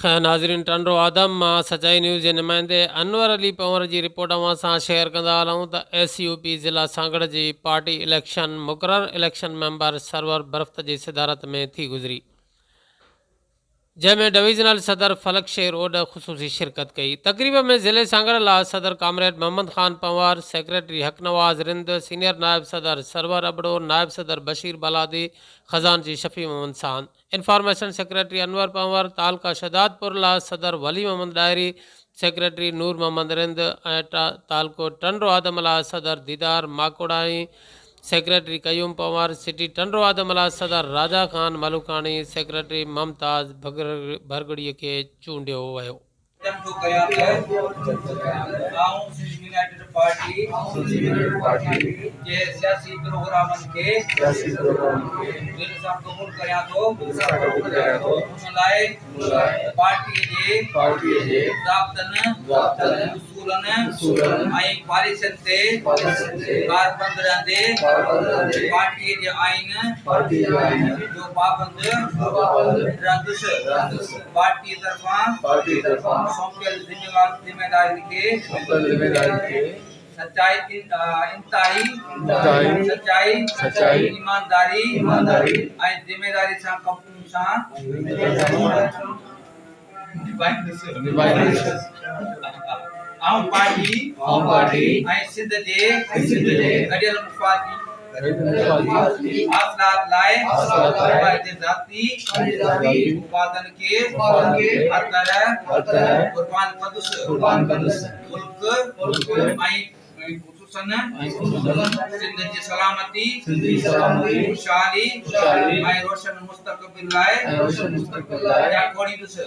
खैर नाज़रीन, टंडो आदम मां सचाई न्यूज़ जे नुमाइंदे अनवर अली पंवर जी रिपोर्ट अवां सां शेयर कंदा हलूं त SUP ज़िला सांगड़ जी पार्टी इलेक्शन मुक़ररु इलेक्शन मेंबर सरवर बरफ़्त जी सदारत में थी गुज़री, जंहिंमें डिवीज़नल सदर फलक शेर ओड ख़ुसूसी शिरकत कई। तकरीब में ज़िले सांगड़ ला सदर कामरेड मोहम्मद ख़ान पंवार, सेक्रेटरी हक नवाज़ रिंद, सीनियर नायब सदर सरवर अबड़ो, नायब सदर बशीर बलादी, ख़जानची शफ़ी मोहम्मद सान, इंफॉर्मेशन सेक्रेटरी अनवर पंवर, तालका शदादपुर ला सदर वली मोहम्मद डायरी, सेक्रेटरी नूर मोहम्मद रिंद ऐं तालको टंडो आदम ला सदर दीदार माकोड़ाई, सेक्रेटरी कयूम पंवार, सिटी टंडो आदम ला सदर राजा खान मलुकानी, सेक्रेटरी मुमताज़ भरगड़ीअ खे चूंडियो वियो। यूनाइटेड पार्टी जे सियासी प्रोग्रामन के दिल सां क़बूल करियां थो उन लाइ पार्टी जे ज़ाब्तनि उसूलनि ऐं पॉलिसियुनि ते कारबंद रहंदे पार्टी जे आइन जो पाबंद रहंदुसि। पार्टी तरफ़ां सौंपियल ज़िम्मेदारियुनि खे सच्चाई, ईमानदारी ऐं ज़िम्मेदारी सां आऊं पार्टी ऐं सिंध जे गडि॒यल मुफ़ादी आसलात लाइ ज़ाती मुफ़ादनि खे हर तरह क़ुर्बान कंदुसि। मुल्क ऐं ख़ुसूसन सिंध जी सलामती, खुशहाली ऐं रोशन मुस्तक़बिल लाइ खोड़ींदुसि।